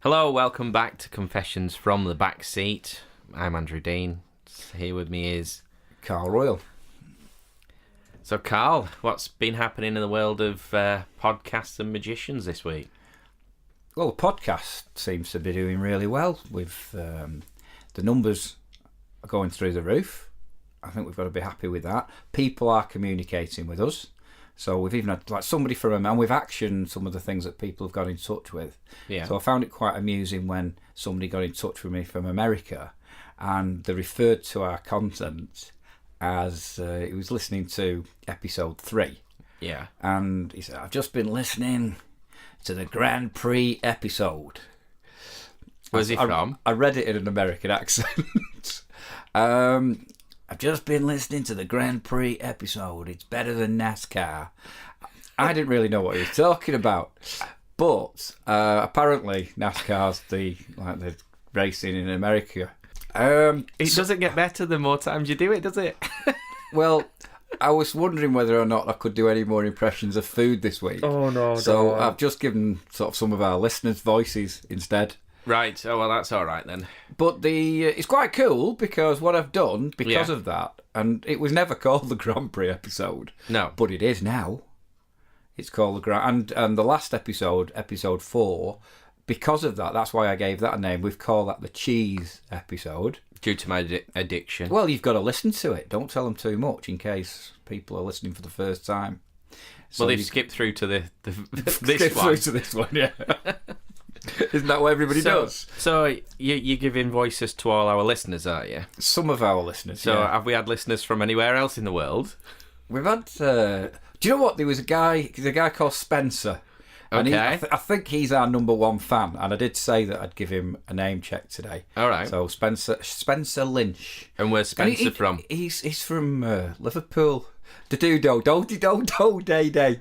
Hello, welcome back to Confessions from the Back Seat. I'm Andrew Dean. Here with me is Carl Royal. So, Carl, what's been happening in the world of podcasts and magicians this week? Well, the podcast seems to be doing really well. With the numbers are going through the roof. I think we've got to be happy with that. People are communicating with us. So we've even had somebody from, and we've actioned some of the things that people have got in touch with. Yeah. So I found it quite amusing when somebody got in touch with me from America, and they referred to our content as he was listening to episode 3. Yeah. And he said, "I've just been listening to the Grand Prix episode." Where's he from? I read it in an American accent. I've just been listening to the Grand Prix episode. It's better than NASCAR. I didn't really know what he was talking about, but apparently NASCAR's the racing in America. It doesn't get better the more times you do it, does it? Well, I was wondering whether or not I could do any more impressions of food this week. Oh, no. So I've just given sort of some of our listeners' voices instead. Right. Oh, well, that's all right then. But it's quite cool because what I've done because of that, and it was never called the Grand Prix episode. No. But it is now. It's called the Grand, and the last episode, episode 4, because of that, that's why I gave that a name. We've called that the cheese episode. Due to my addiction. Well, you've got to listen to it. Don't tell them too much in case people are listening for the first time. So they've skipped through to this skip one. through to this one, yeah. Isn't that what everybody does? So you're giving voices to all our listeners, are you? Some of our listeners, So yeah. have we had listeners from anywhere else in the world? We've had... do you know what? There was a guy called Spencer. And Okay. I think he's our number one fan. And I did say that I'd give him a name check today. All right. So Spencer Lynch. And where's Spencer And from? He's from Liverpool. Day day.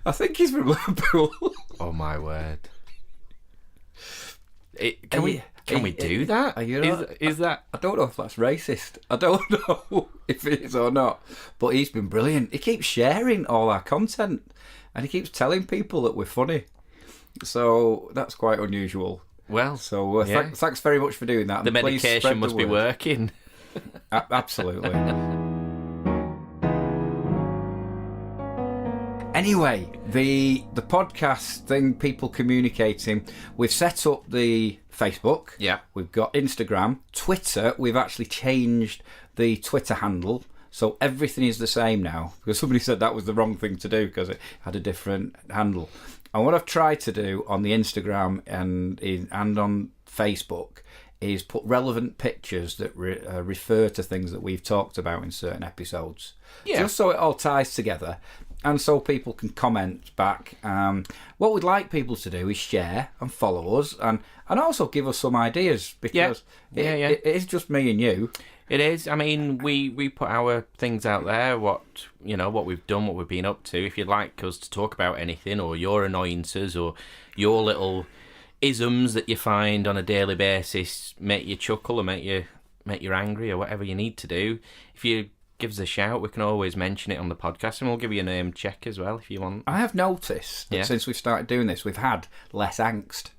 I think he's from Liverpool. Oh my word! Can we do that? Is that? I don't know if that's racist. I don't know if it is or not. But he's been brilliant. He keeps sharing all our content, and he keeps telling people that we're funny. So that's quite unusual. Well, So thanks very much for doing that. the And please medication spread the must be word. working. Absolutely. Anyway, the podcast thing, people communicating, we've set up the Facebook. Yeah. We've got Instagram. Twitter, we've actually changed the Twitter handle. So everything is the same now. Because somebody said that was the wrong thing to do because it had a different handle. And what I've tried to do on the Instagram and on Facebook is put relevant pictures that refer to things that we've talked about in certain episodes. Yeah. Just so it all ties together and so people can comment back. What we'd like people to do is share and follow us and also give us some ideas because it is just me and you. It is. I mean, we put our things out there, what we've done, what we've been up to. If you'd like us to talk about anything or your annoyances or your little isms that you find on a daily basis, make you chuckle or make you angry or whatever you need to do, if you give us a shout, we can always mention it on the podcast and we'll give you a name check as well if you want. I have noticed that since we've started doing this, we've had less angst.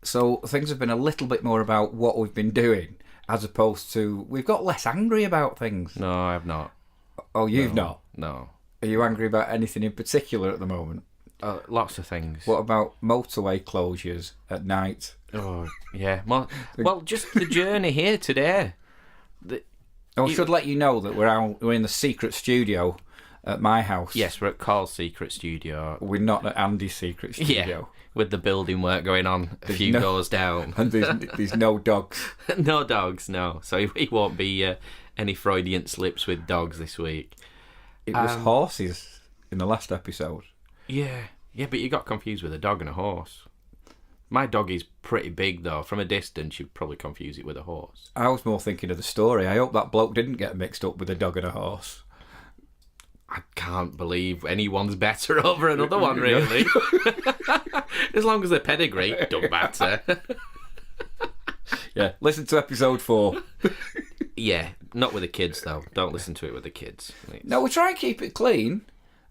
So things have been a little bit more about what we've been doing as opposed to we've got less angry about things. No, I have not. Oh, you've not? No. Are you angry about anything in particular at the moment? Lots of things. What about motorway closures at night? Oh, yeah. Well, just the journey here today. I should let you know that we're in the secret studio at my house. Yes, we're at Carl's secret studio. We're not at Andy's secret studio. Yeah, with the building work going on a few doors down. And there's no dogs. No dogs, no. So he won't be any Freudian slips with dogs this week. It was horses in the last episode. Yeah, but you got confused with a dog and a horse. My dog is pretty big, though. From a distance, you'd probably confuse it with a horse. I was more thinking of the story. I hope that bloke didn't get mixed up with a dog and a horse. I can't believe anyone's better over another one, really. As long as they're pedigree, don't matter. Yeah, listen to episode 4. Yeah, not with the kids, though. Don't listen to it with the kids. No, we try and keep it clean.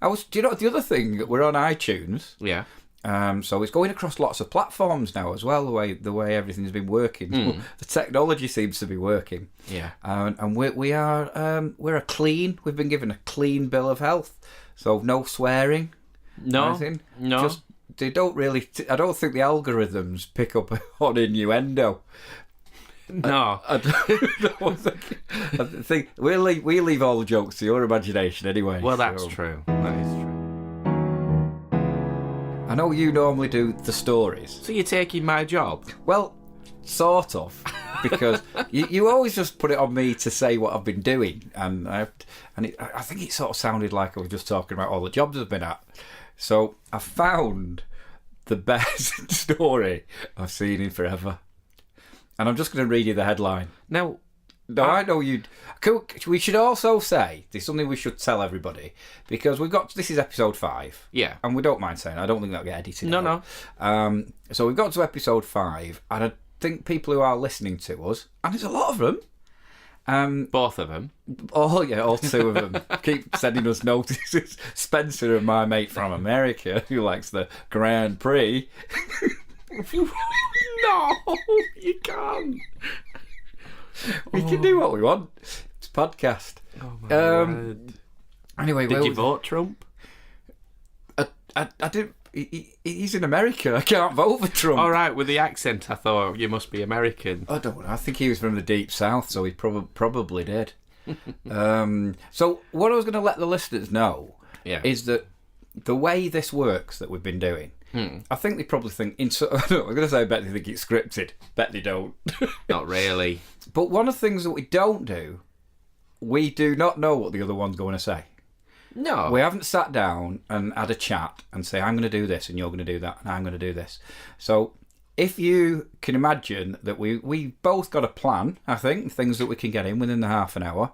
Do you know the other thing? We're on iTunes. Yeah. So it's going across lots of platforms now as well. The way everything's been working, the technology seems to be working. Yeah. And we're we've been given a clean bill of health. So no swearing. No. Anything. No. Just they don't really. I don't think the algorithms pick up on innuendo. No. I think we leave all the jokes to your imagination anyway. Well, that's so. true. That is true. I know you normally do the stories. So you're taking my job? Well, sort of, because you always just put it on me to say what I've been doing, and I think it sort of sounded like I was just talking about all the jobs I've been at. So I found the best story I've seen in forever, and I'm just going to read you the headline. Now, No, I know you. We should also say there's something we should tell everybody, because this is episode 5. Yeah. And we don't mind saying. I don't think that'll get edited. No. So we've got to episode 5, and I think people who are listening to us, and there's a lot of them. Both of them. Oh yeah, all 2 of them keep sending us notices. Spencer and my mate from America, who likes the Grand Prix. No, you can't. We can do what we want. It's a podcast. Oh my word. Anyway, Did you vote Trump? I didn't. He's in America. I can't vote for Trump. All right, with the accent, I thought you must be American. I don't know. I think he was from the deep south, so he probably did. So what I was going to let the listeners know is that the way this works that we've been doing, I think they probably think... I was going to say I bet they think it's scripted. Bet they don't. Not really. But one of the things that we don't do, we do not know what the other one's going to say. No. We haven't sat down and had a chat and say, I'm going to do this and you're going to do that and I'm going to do this. So if you can imagine that we both got a plan, I think, things that we can get in within the half an hour,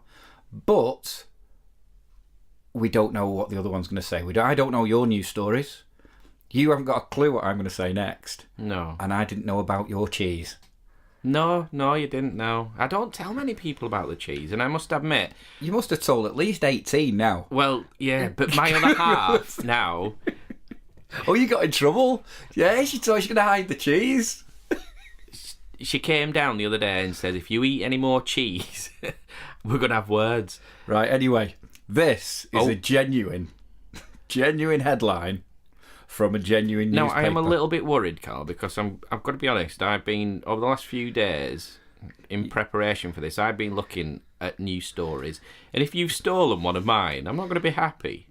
but we don't know what the other one's going to say. I don't know your news stories. You haven't got a clue what I'm going to say next. No. And I didn't know about your cheese. No, you didn't know. I don't tell many people about the cheese, and I must admit... You must have told at least 18 now. Well, yeah, but my other half now... Oh, you got in trouble? Yeah, she thought she was going to hide the cheese. She came down the other day and said, if you eat any more cheese, we're going to have words. Right, anyway, this is a genuine headline from a genuine newspaper. Now, I am a little bit worried, Carl, because I've got to be honest, I've been, over the last few days, in preparation for this, I've been looking at news stories, and if you've stolen one of mine, I'm not going to be happy.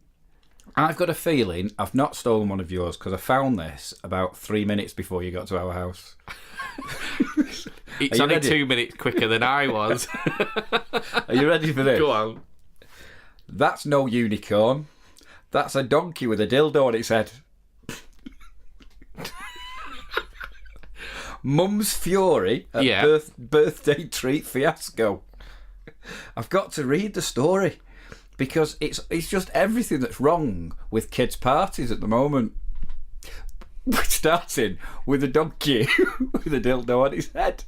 I've got a feeling I've not stolen one of yours, because I found this about 3 minutes before you got to our house. It's only ready? 2 minutes quicker than I was. Are you ready for this? Go on. That's no unicorn. That's a donkey with a dildo on its head. Mum's fury at birthday treat fiasco. I've got to read the story because it's just everything that's wrong with kids' parties at the moment. We're starting with a donkey with a dildo on his head.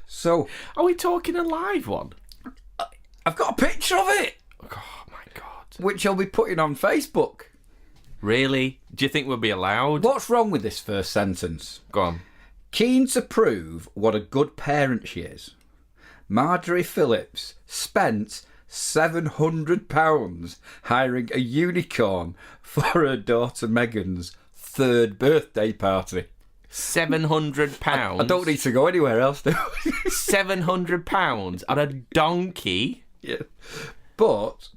So, are we talking a live one? I've got a picture of it. Oh my God! Which I'll be putting on Facebook. Really? Do you think we'll be allowed? What's wrong with this first sentence? Go on. Keen to prove what a good parent she is, Marjorie Phillips spent £700 hiring a unicorn for her daughter Meghan's 3rd birthday party. £700? I don't need to go anywhere else now. £700 on a donkey? Yeah. But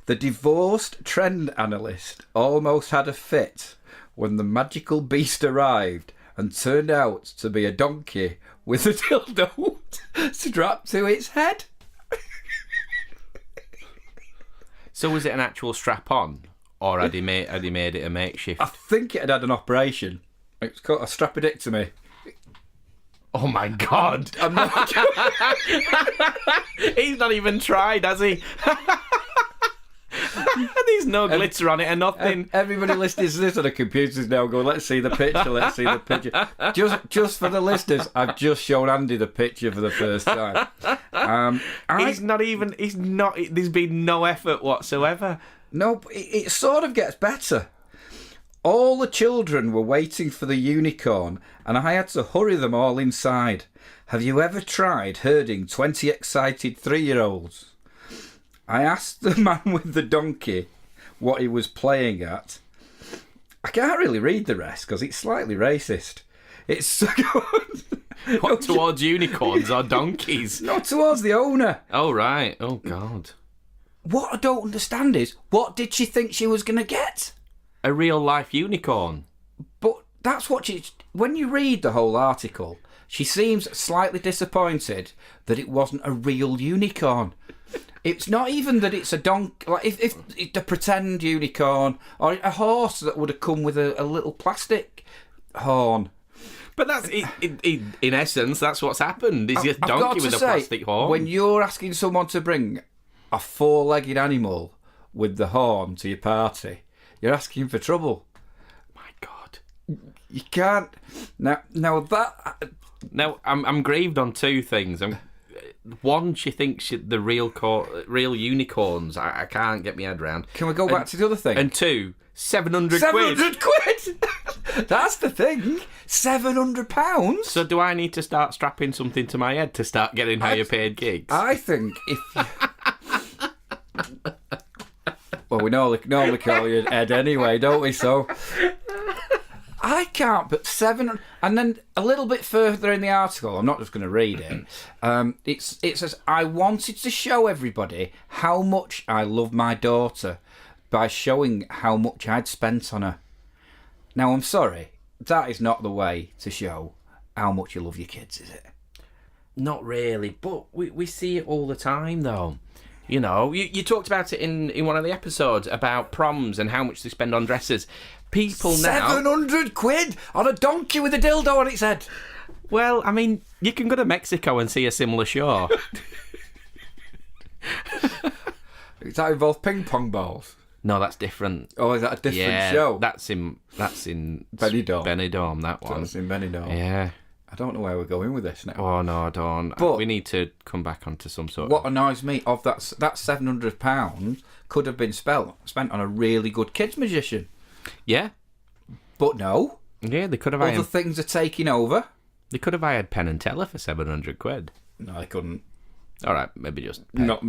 the divorced trend analyst almost had a fit when the magical beast arrived and turned out to be a donkey with a dildo strapped to its head. So was it an actual strap-on? Or had he made it a makeshift? I think it had an operation. It's called a strapidectomy. Oh my God! I'm not... He's not even tried, has he? There's no glitter on it or nothing. Everybody listening to this on the computers now go, let's see the picture, let's see the picture. Just for the listeners, I've just shown Andy the picture for the first time. There's been no effort whatsoever. No, it sort of gets better. All the children were waiting for the unicorn, and I had to hurry them all inside. Have you ever tried herding 20 excited 3-year-olds? I asked the man with the donkey what he was playing at. I can't really read the rest because it's slightly racist. It's so good. What, towards unicorns or donkeys? Not towards the owner. Oh, right. Oh, God. What I don't understand is, what did she think she was going to get? A real-life unicorn. But that's what she... When you read the whole article, she seems slightly disappointed that it wasn't a real unicorn. It's not even that it's a donkey. Like if it's a pretend unicorn or a horse that would have come with a little plastic horn. But that's in essence, that's what's happened. Is your I've got donkey to with a say, plastic horn? when you're asking someone to bring a 4-legged animal with the horn to your party, you're asking for trouble. My God. You can't. Now that. Now I'm grieved on two things. One, she thinks the real unicorns. I can't get my head around. Can we go back to the other thing? And two, 700 quid. 700 quid. That's the thing. £700. So do I need to start strapping something to my head to start getting higher paid gigs? I think if. Well, we normally call you Ed anyway, don't we? So I can't. But 700, and then a little bit further in the article, I'm not just going to read it. It says, I wanted to show everybody how much I love my daughter by showing how much I'd spent on her. Now, I'm sorry, that is not the way to show how much you love your kids, is it? Not really, but we see it all the time, though. You know, you talked about it in one of the episodes about proms and how much they spend on dresses. People now... 700 quid on a donkey with a dildo on its head. Well, I mean, you can go to Mexico and see a similar show. Does that involve ping pong balls? No, that's different. Oh, is that a different show? That's in Benidorm. Benidorm, that one. That's in Benidorm. Yeah. I don't know where we're going with this now. Oh, no, I don't. But we need to come back onto some sort what annoys me of that £700 could have been spent on a really good kids magician. Yeah. But no. Yeah, they could have Other hired... things are taking over. They could have hired Penn and Teller for 700 quid. No, they couldn't. All right, maybe just Penn. Not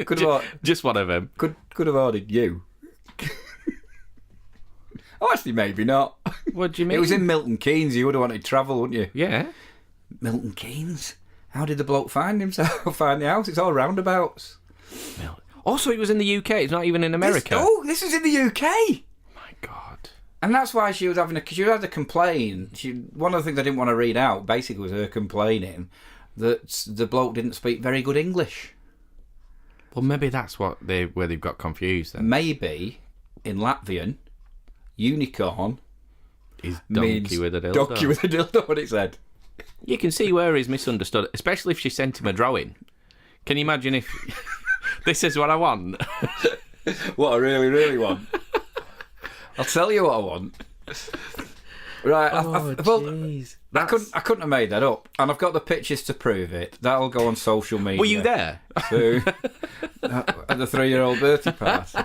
could have just one of them. could have ordered you. Oh, actually, maybe not. What do you mean? It was in Milton Keynes. You would have wanted to travel, wouldn't you? Yeah. Milton Keynes? How did the bloke find himself? Find the house? It's all roundabouts. Also, it was in the UK. It's not even in America. This is in the UK. My God. And that's why she was having she had a complaint. One of the things I didn't want to read out basically was her complaining that the bloke didn't speak very good English. Well, maybe that's where they've got confused then. Maybe in Latvian, unicorn is donkey means with a dildo. Donkey with a dildo on its head. You can see where he's misunderstood, especially if she sent him a drawing. Can you imagine if this is what I want? What I really, really want. I'll tell you what I want. Right, jeez. I couldn't have made that up, and I've got the pictures to prove it. That'll go on social media. Were you there? So, at the 3-year-old birthday party,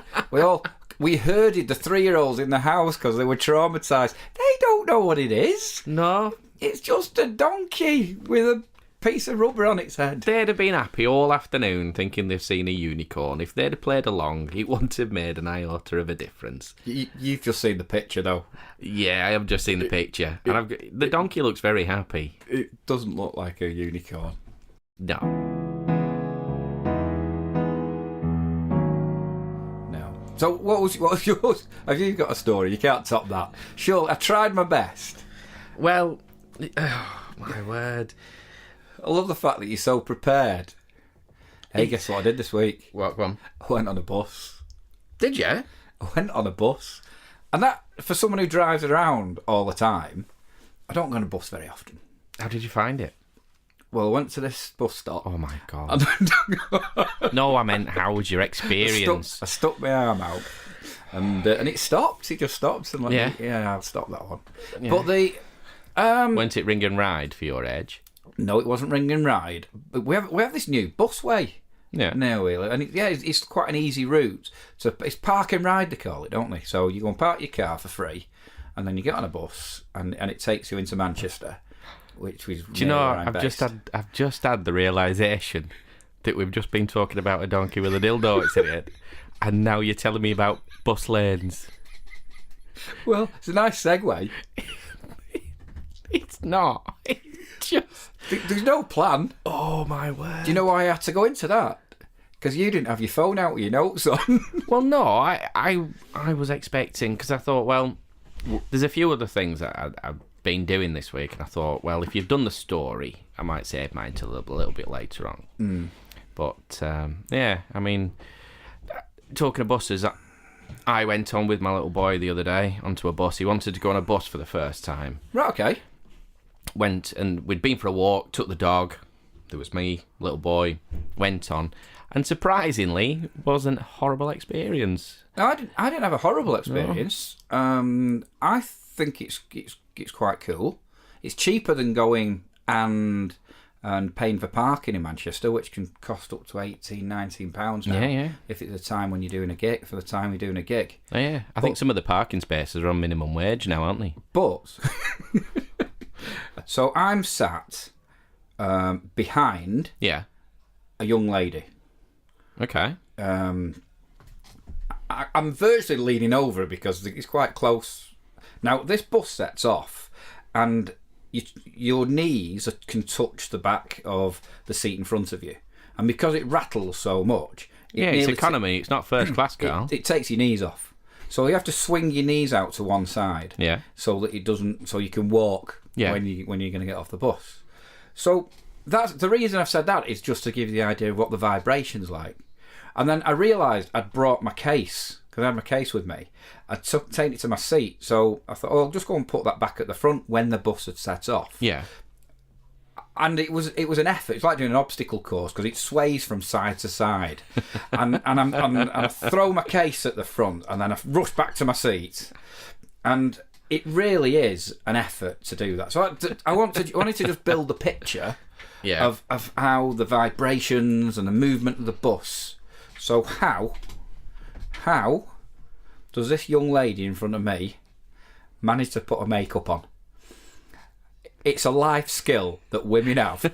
we herded the 3-year-olds in the house because they were traumatised. They don't know what it is. No. It's just a donkey with a piece of rubber on its head. They'd have been happy all afternoon thinking they've seen a unicorn. If they'd have played along, it wouldn't have made an iota of a difference. You've just seen the picture, though. Yeah, I have just seen the picture. And the donkey looks very happy. It doesn't look like a unicorn. No. No. So what was yours? Have you got a story? You can't top that. Sure, I tried my best. Well, oh, my word. I love the fact that you're so prepared. Hey, guess what I did this week? What one? I went on a bus. Did you? I went on a bus. And that, for someone who drives around all the time, I don't go on a bus very often. How did you find it? Well, I went to this bus stop. Oh, my God. No, I meant, how was your experience? I stuck my arm out. And it stopped. It just stopped. And yeah, I'll stop that one. Yeah. But the... Went it ring and ride for your age? No, it wasn't ring and ride. But we have this new busway Yeah. Near Wheeler. And it's quite an easy route. So it's park and ride, they call it, don't they? So you go and park your car for free, and then you get on a bus, and it takes you into Manchester, which was. Do you know? I've just had the realisation that we've just been talking about a donkey with a dildo in it, and now you're telling me about bus lanes. Well, it's a nice segue. It's not. It's just. There's no plan. Oh my word! Do you know why I had to go into that? Because you didn't have your phone out with your notes on. Well, no, I was expecting, because I thought, well, there's a few other things that I've been doing this week, and I thought, well, if you've done the story, I might save mine till a little bit later on. But yeah, I mean, talking of buses, I went on with my little boy the other day onto a bus. He wanted to go on a bus for the first time. Right, okay. Went, and we'd been for a walk, took the dog, there was me, little boy, went on, and surprisingly wasn't a horrible experience. No, I didn't have a horrible experience. No. I think it's quite cool. It's cheaper than going and paying for parking in Manchester, which can cost up to £18-19 now. Yeah. If it's the time when you're doing a gig, for the time you're doing a gig. Oh, yeah. I think some of the parking spaces are on minimum wage now, aren't they? But so I'm sat behind a young lady. Okay. I'm virtually leaning over because it's quite close. Now, this bus sets off, and your knees can touch the back of the seat in front of you. And because it rattles so much... it's economy, it's not first class, Carl. It takes your knees off. So you have to swing your knees out to one side. Yeah. So that it doesn't... So you can walk when you're going to get off the bus. So that's the reason I've said that is just to give you the idea of what the vibration's like. And then I realised I'd brought my case, because I had my case with me. I'd taken it to my seat, so I thought, I'll just go and put that back at the front when the bus had set off. Yeah. And it was an effort. It's like doing an obstacle course, because it sways from side to side. and I throw my case at the front, and then I rush back to my seat. And it really is an effort to do that. So I wanted to just build the picture of how the vibrations and the movement of the bus. So how does this young lady in front of me manage to put her makeup on? It's a life skill that women have,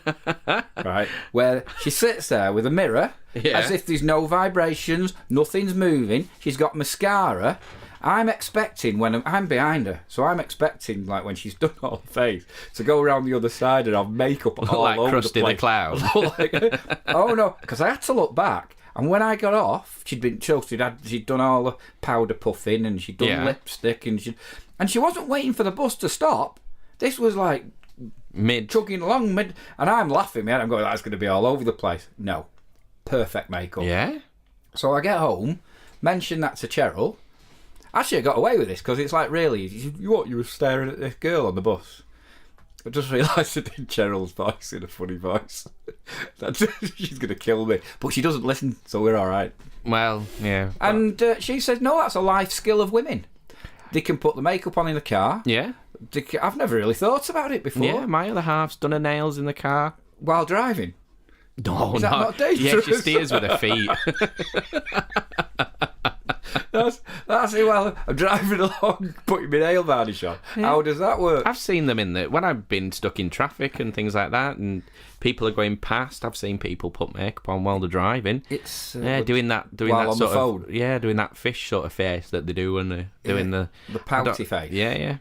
right? Where she sits there with a mirror, as if there's no vibrations, nothing's moving. She's got mascara. I'm expecting, when I'm behind her, so I'm expecting, like, when she's done all the face, to go around the other side and have makeup all like over Krusty the place. the Clown. Oh no, because I had to look back, and when I got off, she'd done all the powder puffing, and she'd done lipstick, and she wasn't waiting for the bus to stop. This was like chugging along and I'm laughing, man. I'm going, that's going to be all over the place. No, perfect makeup. Yeah. So I get home, mention that to Cheryl. Actually, I got away with this because it's like, really, you were staring at this girl on the bus. I just realised I did Cheryl's voice in a funny voice. She's going to kill me. But she doesn't listen, so we're all right. Well, yeah. And she said, no, that's a life skill of women. They can put the makeup on in the car. Yeah. I've never really thought about it before. Yeah, my other half's done her nails in the car. While driving? No, Is that not dangerous? Yeah, she steers with her feet. That's it. Well, I'm driving along, putting my nail varnish on. Yeah. How does that work? I've seen them when I've been stuck in traffic and things like that, and people are going past. I've seen people put makeup on while they're driving. It's doing that while that on sort the of phone. doing that fish sort of face that they do when they're doing the pouty face. Yeah.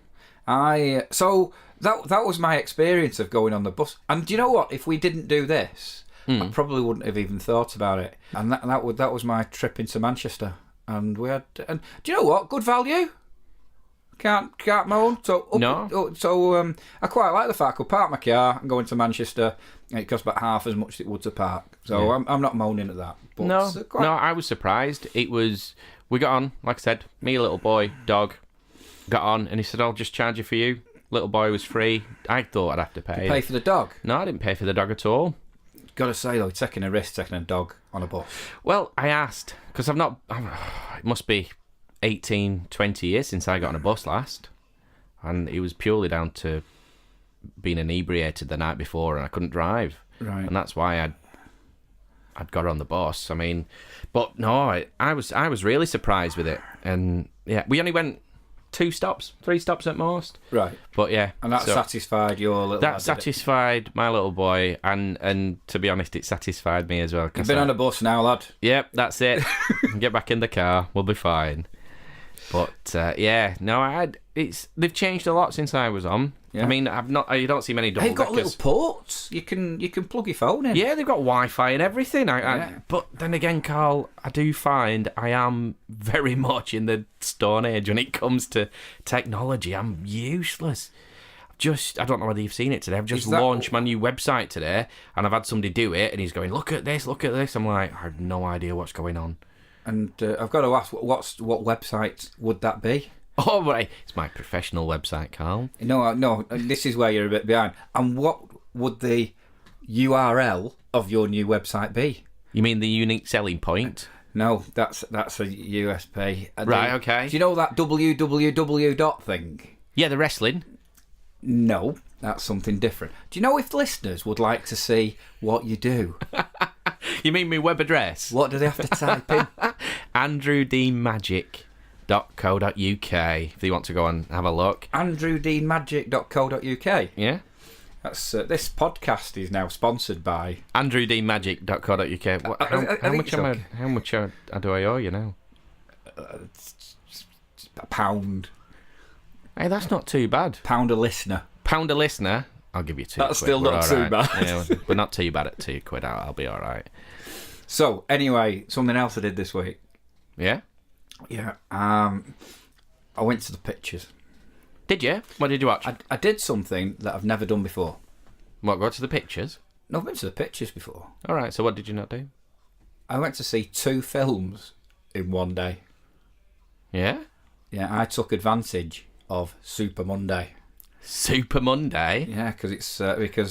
So that was my experience of going on the bus. And do you know what? If we didn't do this, I probably wouldn't have even thought about it. And that was my trip into Manchester. And we had. And do you know what? Good value. Can't moan. So I quite like the fact I could park my car and go into Manchester. And it costs about half as much as it would to park. So I'm not moaning at that. But no, I was surprised. We got on, like I said, me, a little boy, dog, got on, and he said, I'll just charge you for you. Little boy was free. I thought I'd have to pay. Did you pay for the dog? No, I didn't pay for the dog at all. Got to say, though, taking a risk, taking a dog on a bus. Well, I asked, because it must be 18, 20 years since I got on a bus last. And it was purely down to being inebriated the night before and I couldn't drive. Right. And that's why I'd got on the bus. I mean, but no, I was really surprised with it. And yeah, we only went 3 stops at most. Right. But yeah, And that satisfied your little that lad, did it? satisfied my little boy, and to be honest, it satisfied me as well. You've been on a bus now, lad. Yep, that's it. Get back in the car, we'll be fine. But yeah, no, they've changed a lot since I was on. Yeah. I mean, you don't see many double They've got little deckers. ports. You can plug your phone in. Yeah, they've got Wi-Fi and everything. Yeah. But then again, Carl, I do find I am very much in the Stone Age when it comes to technology. I'm useless. I don't know whether you've seen it today. I've just launched my new website today, and I've had somebody do it, and he's going, look at this. I'm like, I have no idea what's going on. And I've got to ask, what website would that be? Oh, right. It's my professional website, Carl. No, this is where you're a bit behind. And what would the URL of your new website be? You mean the unique selling point? No, that's a USP. Right, okay. Do you know that www dot thing? Yeah, the wrestling. No, that's something different. Do you know if listeners would like to see what you do? You mean my web address? What do they have to type in? andrewdeanmagic.co.uk if you want to go and have a look. andrewdeanmagic.co.uk. Yeah. That's this podcast is now sponsored by andrewdeanmagic.co.uk. How much do I owe you now? £1. Hey, that's not too bad. £1 a listener. £1 a listener. I'll give you £2. That's still We're not all too right. bad. Yeah, we're not too bad at £2 out. I'll be all right. So anyway, something else I did this week. Yeah. Yeah. I went to the pictures. Did you? What did you watch? I did something that I've never done before. What? Go to the pictures? No, I've been to the pictures before. All right. So what did you not do? I went to see 2 films in one day. Yeah. Yeah, I took advantage of Super Monday. Super Monday. Yeah, because it's it's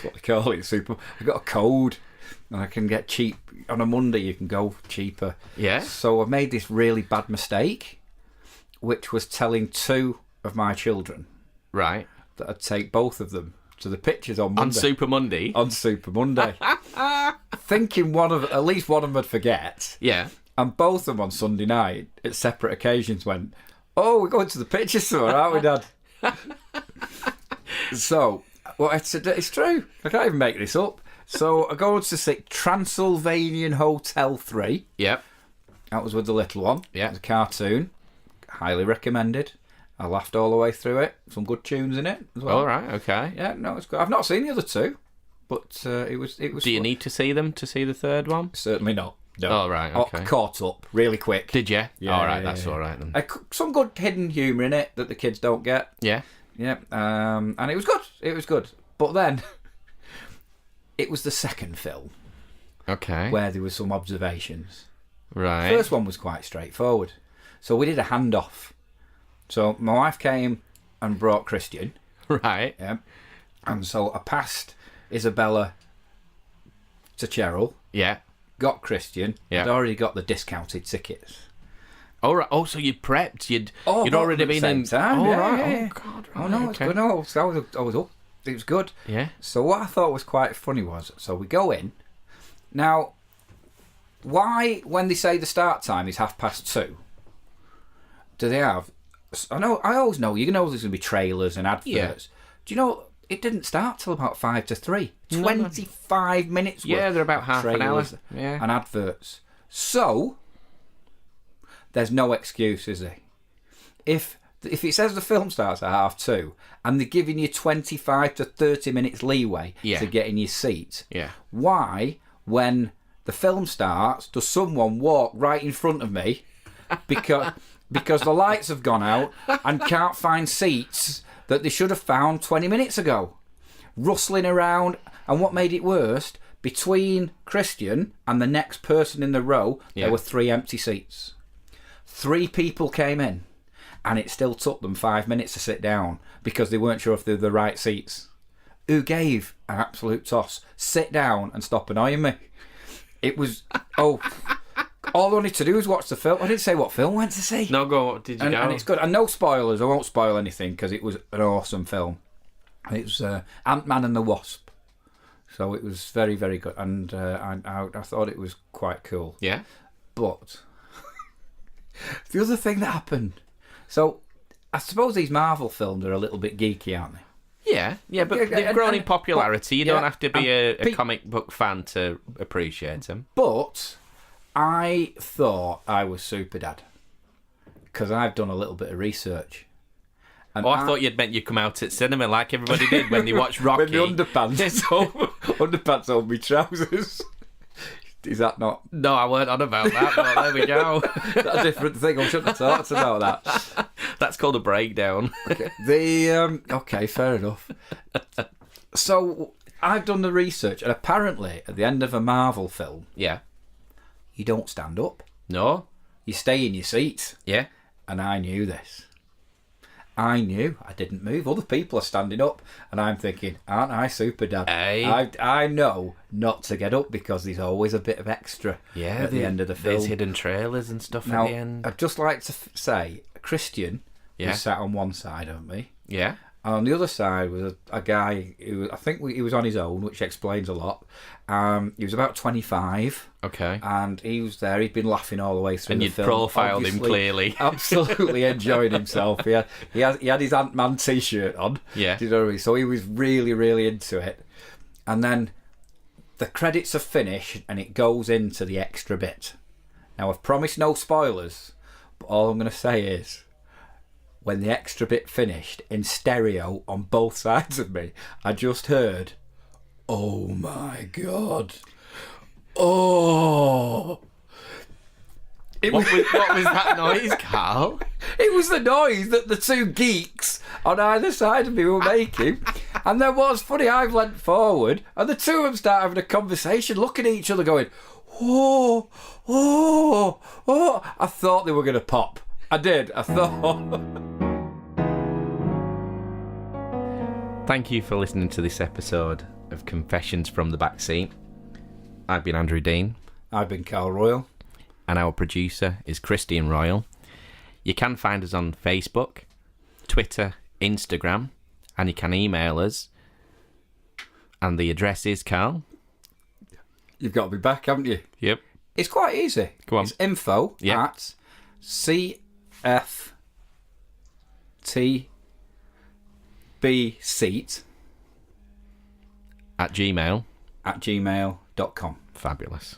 what they call it. Super. I got a code, and I can get cheap on a Monday. You can go cheaper. Yeah. So I made this really bad mistake, which was telling 2 of my children Right. that I'd take both of them to the pictures on Monday. On Super Monday. On Super Monday. Thinking at least one of them would forget. Yeah. And both of them on Sunday night, at separate occasions, went, "Oh, we're going to the picture store, aren't we, Dad?" So, well, it's true. I can't even make this up. So I go to see Transylvanian Hotel 3. Yep. That was with the little one. Yeah. It was a cartoon. Highly recommended. I laughed all the way through it. Some good tunes in it as well. All right. Okay. Yeah, no, it's good. I've not seen the other 2, but it was. Do you need to see them to see the third one? Certainly not. No. Oh, right, okay. I caught up really quick. Did you? Yeah, all right, yeah, that's yeah. all right then. Some good hidden humour in it that the kids don't get. Yeah. Yeah, and it was good. It was good. But then, it was the second film Okay. where there were some observations. Right. The first one was quite straightforward. So we did a handoff. So my wife came and brought Christian. Right. Yeah. And so I passed Isabella to Cheryl. Yeah. Got Christian. Yeah. I'd already got the discounted tickets. All right. Oh, so you'd prepped. You'd bought already them at been the same in. time. Oh, Yeah, right. yeah, Oh yeah. God. Oh Right, no, it's okay. good. No, I was up. It was good. Yeah. So what I thought was quite funny was, so we go in. Now, why, when they say the start time is 2:30, do they have... I always know, you know there's going to be trailers and adverts. Yeah. Do you know, it didn't start till about 2:55. No, no. 25 minutes worth Yeah, they're about of half an hour. trailers Yeah. and adverts. So, there's no excuse, is there? If it says the film starts at 2:30 and they're giving you 25 to 30 minutes leeway Yeah. to get in your seat, Yeah. why, when the film starts, does someone walk right in front of me because the lights have gone out and can't find seats that they should have found 20 minutes ago? Rustling around, and what made it worse, between Christian and the next person in the row, Yeah. there were 3 empty seats. 3 people came in, and it still took them 5 minutes to sit down because they weren't sure if they were the right seats. Who gave an absolute toss? Sit down and stop annoying me. It was, all I wanted to do was watch the film. I didn't say what film I went to see. No, go. Did you go? And it's good. And no spoilers. I won't spoil anything because it was an awesome film. It was Ant-Man and the Wasp. So it was very, very good, and I thought it was quite cool. Yeah. But the other thing that happened, so I suppose these Marvel films are a little bit geeky, aren't they? Yeah, but they've grown in popularity. You don't have to be a comic book fan to appreciate them. But I thought I was super dad because I've done a little bit of research. And I thought you'd meant you come out at cinema like everybody did when they watched Rocky. When the underpants over my trousers. Is that not? No, I weren't on about that, but there we go. That's a different thing. I shouldn't have talked about that. That's called a breakdown. Okay, fair enough. So I've done the research, and apparently at the end of a Marvel film, Yeah. you don't stand up. No? You stay in your seat. Yeah. And I knew this. I knew. I didn't move. Other people are standing up, and I'm thinking, aren't I super dad? Hey. I know not to get up because there's always a bit of extra at the end of the film. There's hidden trailers and stuff Now, at the end. I'd just like to say, Christian Yeah. was sat on one side of me. Yeah. And on the other side was a guy who I think he was on his own, which explains a lot. He was about 25. Okay. And he was there. He'd been laughing all the way through And the you'd film. profiled him obviously, clearly. Absolutely enjoying himself. He had his Ant-Man t-shirt on. Yeah. Do you know what I mean? So he was really, really into it. And then the credits are finished and it goes into the extra bit. Now, I've promised no spoilers, but all I'm going to say is, when the extra bit finished in stereo on both sides of me, I just heard, "Oh my God. Oh." What was that noise, Carl? It was the noise that the two geeks on either side of me were making. And then what's funny, I've leant forward and the two of them start having a conversation, looking at each other going, "Oh, oh, oh." I thought they were going to pop. I did. I thought. Thank you for listening to this episode of Confessions from the Backseat. I've been Andrew Dean. I've been Carl Royal. And our producer is Christian Royal. You can find us on Facebook, Twitter, Instagram, and you can email us. And the address is, Carl? You've got to be back, haven't you? Yep. It's quite easy. Go on. It's info Yeah. at cftbseat At Gmail. at gmail.com. Fabulous.